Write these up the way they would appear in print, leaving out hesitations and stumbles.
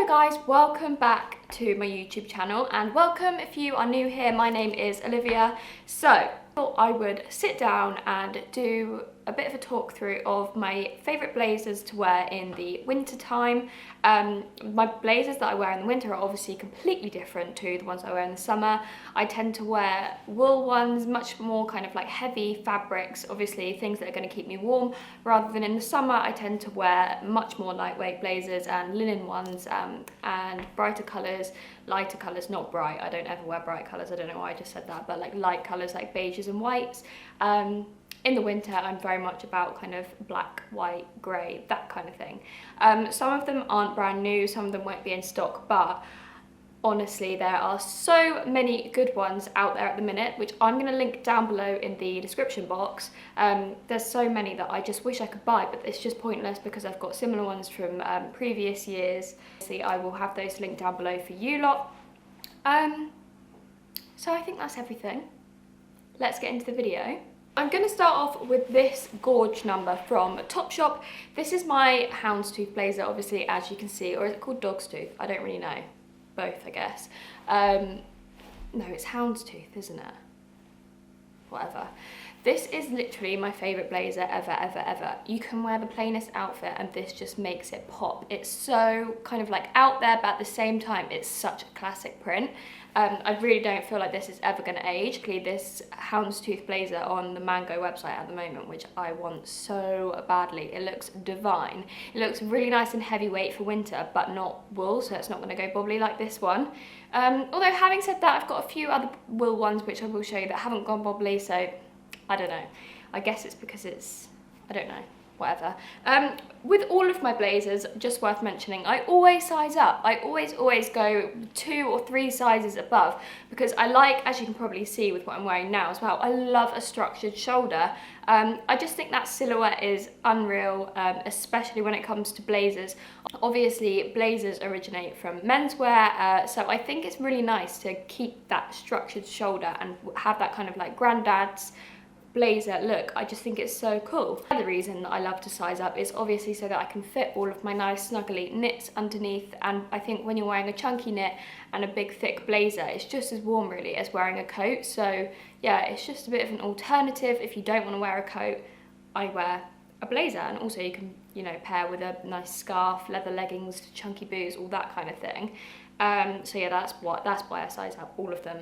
guys, welcome back to my YouTube channel, and welcome if you are new here. My name is Olivia. So I thought I would sit down and do a bit of a talk through of my favourite blazers to wear in the winter time. My blazers that I wear in the winter are obviously completely different to the ones I wear in the summer. I tend to wear wool ones, much more kind of like heavy fabrics, obviously things that are going to keep me warm, rather than in the summer I tend to wear much more lightweight blazers and linen ones, and brighter colours, lighter colours, not bright, I don't ever wear bright colours, I don't know why I just said that, but like light colours like beiges and whites. In the winter, I'm very much about kind of black, white, grey, that kind of thing. Some of them aren't brand new, some of them won't be in stock, but honestly, there are so many good ones out there at the minute, which I'm going to link down below in the description box. There's so many that I just wish I could buy, but it's just pointless because I've got similar ones from previous years. See, I will have those linked down below for you lot. So I think that's everything. Let's get into the video. I'm going to start off with this gorge number from Topshop. This is my houndstooth blazer, obviously, as you can see, or is it called dog's tooth? I don't really know. Both, I guess. No, it's houndstooth, isn't it? Whatever. This is literally my favourite blazer ever, ever, ever. You can wear the plainest outfit and this just makes it pop. It's so kind of like out there, but at the same time, it's such a classic print. I really don't feel like this is ever going to age. Clearly, this houndstooth blazer on the Mango website at the moment, which I want so badly. It looks divine. It looks really nice and heavyweight for winter, but not wool, so it's not going to go bobbly like this one. Although having said that, I've got a few other wool ones which I will show you that haven't gone bobbly, so I don't know. I guess it's because it's, I don't know, whatever. With all of my blazers, just worth mentioning, I always size up. I always go 2 or 3 sizes above, because I like, as you can probably see with what I'm wearing now as well, I love a structured shoulder. I just think that silhouette is unreal, especially when it comes to blazers. Obviously, blazers originate from menswear, so I think it's really nice to keep that structured shoulder and have that kind of like granddad's blazer look. I just think it's so cool. The reason that I love to size up is obviously so that I can fit all of my nice snuggly knits underneath, and I think when you're wearing a chunky knit and a big thick blazer, it's just as warm really as wearing a coat. So yeah, it's just a bit of an alternative. If you don't want to wear a coat, I wear a blazer, and also you can, you know, pair with a nice scarf, leather leggings, chunky boots, all that kind of thing. So yeah, that's why I size up all of them.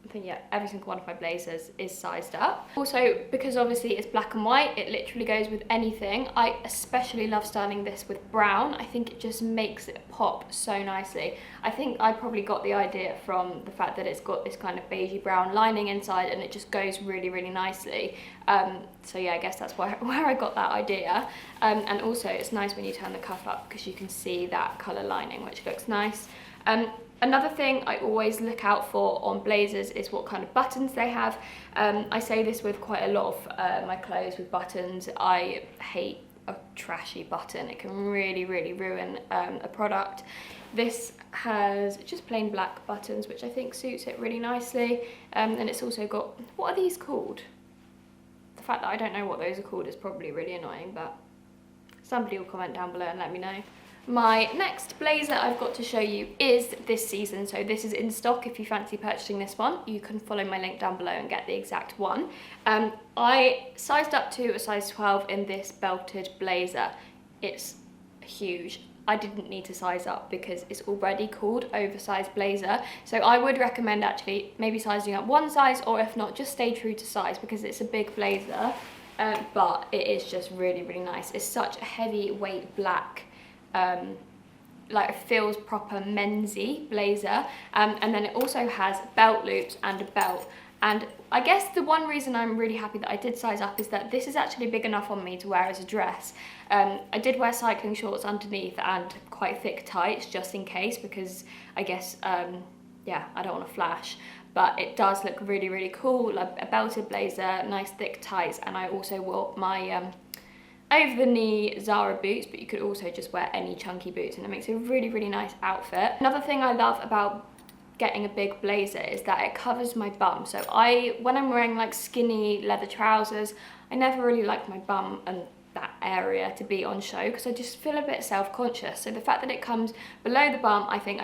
I think, yeah, every single one of my blazers is sized up. Also, because obviously it's black and white, it literally goes with anything. I especially love styling this with brown. I think it just makes it pop so nicely. I think I probably got the idea from the fact that it's got this kind of beigey brown lining inside, and it just goes really, really nicely. So yeah, I guess that's where I got that idea. And also it's nice when you turn the cuff up because you can see that colour lining, which looks nice. Another thing I always look out for on blazers is what kind of buttons they have. I say this with quite a lot of my clothes with buttons. I hate a trashy button. It can really, really ruin a product. This has just plain black buttons, which I think suits it really nicely. And it's also got, what are these called? The fact that I don't know what those are called is probably really annoying, but somebody will comment down below and let me know. My next blazer I've got to show you is this season, so this is in stock. If you fancy purchasing this one, you can follow my link down below and get the exact one. I sized up to a size 12 in this belted blazer. It's huge. I didn't need to size up because it's already called oversized blazer, so I would recommend actually maybe sizing up one size, or if not, just stay true to size because it's a big blazer, but it is just really, really nice. It's such a heavyweight black, like it feels proper mensy blazer, and then it also has belt loops and a belt. And I guess the one reason I'm really happy that I did size up is that this is actually big enough on me to wear as a dress. I did wear cycling shorts underneath and quite thick tights just in case, because I guess yeah, I don't want to flash, but it does look really, really cool. Like a belted blazer, nice thick tights, and I also wore my over-the-knee Zara boots, but you could also just wear any chunky boots, and it makes a really, really nice outfit. Another thing I love about getting a big blazer is that it covers my bum. So when I'm wearing like skinny leather trousers, I never really like my bum and that area to be on show because I just feel a bit self-conscious. So the fact that it comes below the bum, I think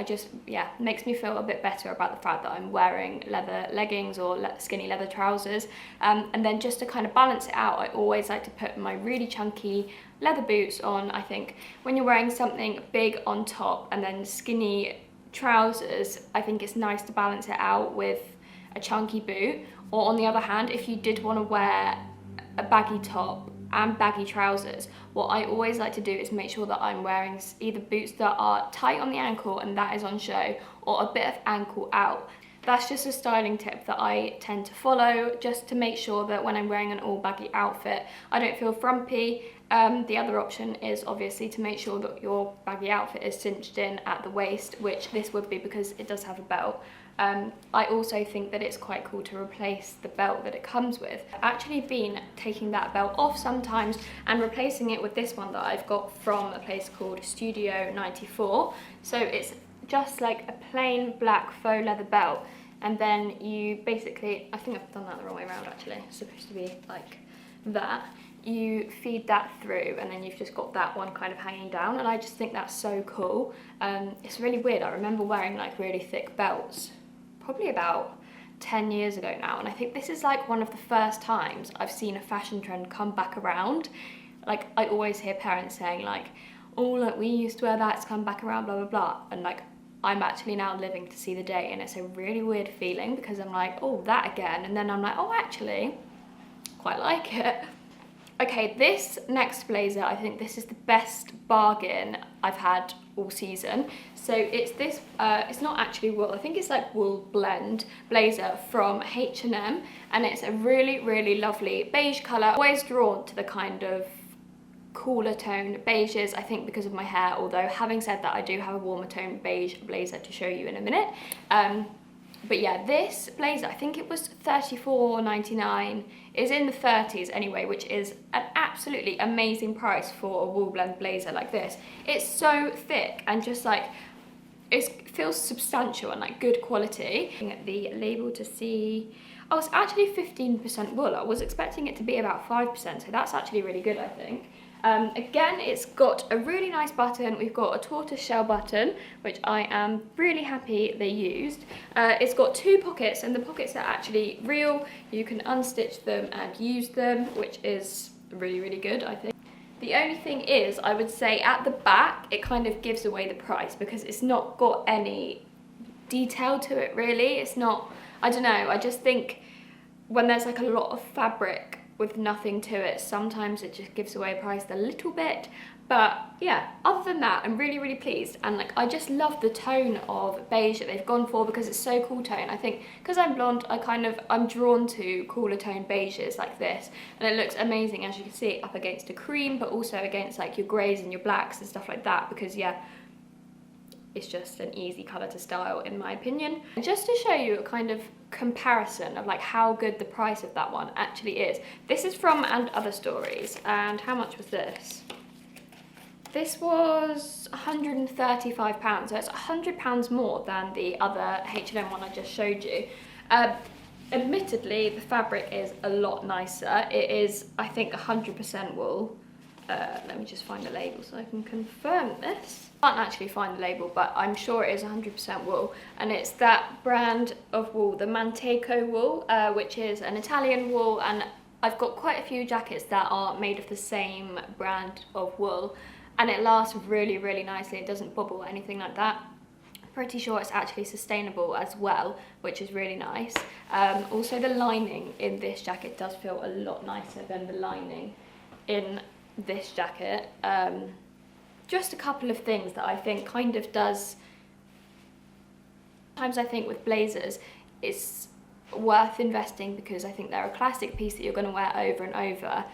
makes me feel a bit better about the fact that I'm wearing leather leggings or skinny leather trousers. And then just to kind of balance it out, I always like to put my really chunky leather boots on. I think when you're wearing something big on top and then skinny trousers, I think it's nice to balance it out with a chunky boot. Or on the other hand, if you did want to wear a baggy top and baggy trousers, what I always like to do is make sure that I'm wearing either boots that are tight on the ankle and that is on show, or a bit of ankle out. That's just a styling tip that I tend to follow, just to make sure that when I'm wearing an all baggy outfit, I don't feel frumpy. The other option is obviously to make sure that your baggy outfit is cinched in at the waist, which this would be because it does have a belt. I also think that it's quite cool to replace the belt that it comes with. I've actually been taking that belt off sometimes and replacing it with this one that I've got from a place called Studio 94. So it's just like a plain black faux leather belt, and then you basically, I think I've done that the wrong way around actually, it's supposed to be like that. You feed that through and then you've just got that one kind of hanging down, and I just think that's so cool. It's really weird. I remember wearing like really thick belts probably about 10 years ago now, and I think this is like one of the first times I've seen a fashion trend come back around. Like I always hear parents saying like, oh look, we used to wear that, it's come back around, blah blah blah, and like I'm actually now living to see the day, and it's a really weird feeling because I'm like, oh, that again, and then I'm like, oh, actually quite like it. Okay, this next blazer, I think this is the best bargain I've had all season. So it's this, it's not actually wool, I think it's like wool blend blazer from H&M, and it's a really, really lovely beige colour. Always drawn to the kind of cooler tone beiges, I think because of my hair, although having said that, I do have a warmer tone beige blazer to show you in a minute. But yeah, this blazer, I think it was $34.99, is in the 30s anyway, which is an absolutely amazing price for a wool blend blazer like this. It's so thick and just like, it feels substantial and like good quality. Looking at the label to see, oh, it's actually 15% wool. I was expecting it to be about 5%, so that's actually really good, I think. Again, it's got a really nice button. We've got a tortoise shell button, which I am really happy they used. It's got two pockets, and the pockets are actually real. You can unstitch them and use them, which is really, really good, I think. The only thing is, I would say at the back, it kind of gives away the price because it's not got any detail to it, really. It's not, I don't know, I just think when there's like a lot of fabric with nothing to it, sometimes it just gives away price a little bit. But yeah, other than that, I'm really, really pleased, and like I just love the tone of beige that they've gone for because it's so cool tone. I think because I'm blonde, I'm drawn to cooler tone beiges like this, and it looks amazing, as you can see, up against a cream, but also against like your greys and your blacks and stuff like that, because yeah, it's just an easy colour to style in my opinion. And just to show you a kind of comparison of like how good the price of that one actually is, this is from And Other Stories, and how much was this? This was £135, so it's £100 more than the other H&M one I just showed you. Admittedly, the fabric is a lot nicer. It is, I think, 100% wool. Let me just find the label so I can confirm this. I can't actually find the label, but I'm sure it is 100% wool, and it's that brand of wool, the Manteco wool, which is an Italian wool, and I've got quite a few jackets that are made of the same brand of wool, and it lasts really, really nicely. It doesn't bubble or anything like that. Pretty sure it's actually sustainable as well, which is really nice. Also, the lining in this jacket does feel a lot nicer than the lining in this jacket. Just a couple of things that I think kind of does. Sometimes I think with blazers it's worth investing because I think they're a classic piece that you're going to wear over and over.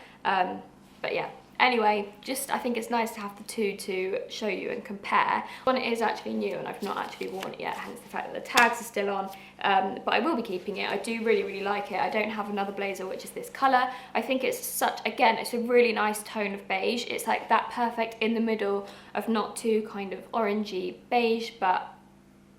But yeah, anyway, just I think it's nice to have the two to show you and compare. One is actually new and I've not actually worn it yet, hence the fact that the tags are still on, but I will be keeping it. I do really, really like it. I don't have another blazer which is this colour. I think it's such, again, it's a really nice tone of beige. It's like that perfect in the middle of not too kind of orangey beige, but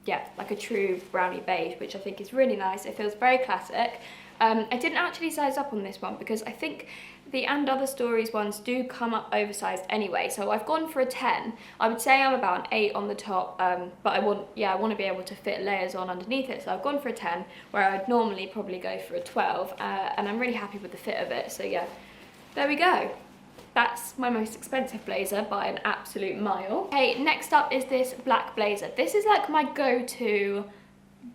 yeah, like a true brownie beige, which I think is really nice. It feels very classic. I didn't actually size up on this one because I think the And Other Stories ones do come up oversized anyway, so I've gone for a 10. I would say I'm about an 8 on the top, but I want to be able to fit layers on underneath it, so I've gone for a 10, where I'd normally probably go for a 12, and I'm really happy with the fit of it, so yeah, there we go. That's my most expensive blazer by an absolute mile. Okay, next up is this black blazer. This is like my go-to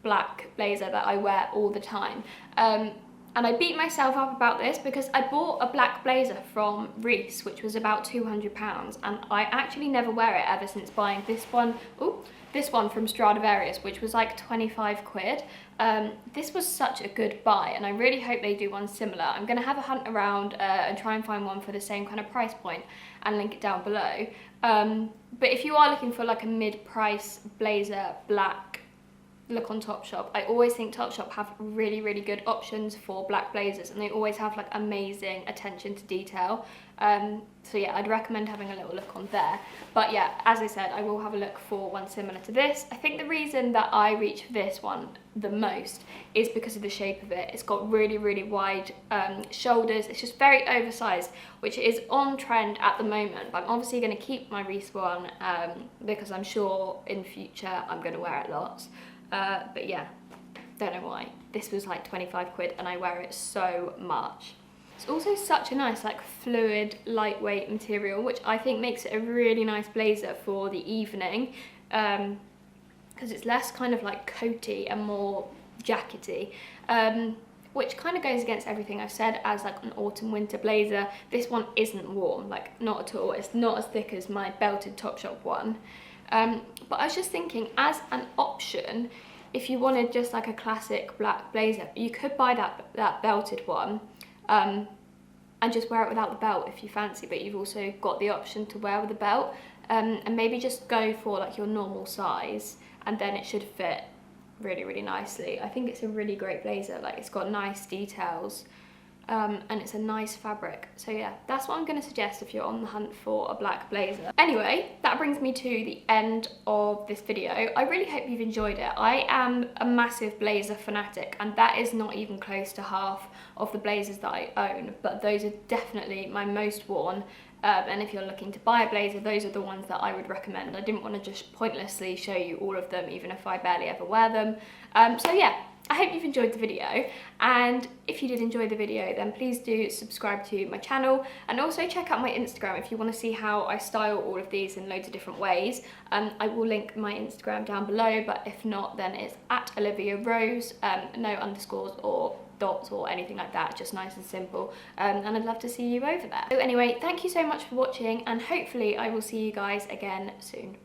black blazer that I wear all the time. And I beat myself up about this because I bought a black blazer from Reiss, which was about £200, and I actually never wear it ever since buying this one. Ooh, this one from Stradivarius, which was like 25 quid. This was such a good buy, and I really hope they do one similar. I'm gonna have a hunt around and try and find one for the same kind of price point and link it down below. But if you are looking for like a mid-price blazer black, look on Topshop. I always think Topshop have really, really good options for black blazers, and they always have like amazing attention to detail. So yeah, I'd recommend having a little look on there. But yeah, as I said, I will have a look for one similar to this. I think the reason that I reach for this one the most is because of the shape of it. It's got really, really wide shoulders. It's just very oversized, which is on trend at the moment. But I'm obviously going to keep my Reiss one because I'm sure in future I'm going to wear it lots. But yeah, don't know why. This was like 25 quid and I wear it so much. It's also such a nice like fluid, lightweight material, which I think makes it a really nice blazer for the evening, because it's less kind of like coaty and more jackety, which kind of goes against everything I've said as like an autumn winter blazer. This one isn't warm, like not at all. It's not as thick as my belted Topshop one. But I was just thinking, as an option, if you wanted just like a classic black blazer, you could buy that belted one and just wear it without the belt if you fancy, but you've also got the option to wear with a belt, and maybe just go for like your normal size, and then it should fit really, really nicely. I think it's a really great blazer. Like, it's got nice details. And it's a nice fabric. So yeah, that's what I'm going to suggest if you're on the hunt for a black blazer. Anyway, that brings me to the end of this video. I really hope you've enjoyed it. I am a massive blazer fanatic, and that is not even close to half of the blazers that I own, but those are definitely my most worn. And if you're looking to buy a blazer, those are the ones that I would recommend. I didn't want to just pointlessly show you all of them, even if I barely ever wear them. So yeah, I hope you've enjoyed the video, and if you did enjoy the video, then please do subscribe to my channel, and also check out my Instagram if you want to see how I style all of these in loads of different ways. I will link my Instagram down below, but if not, then it's at Olivia Rose, no underscores or dots or anything like that, just nice and simple, and I'd love to see you over there. So anyway, thank you so much for watching, and hopefully I will see you guys again soon.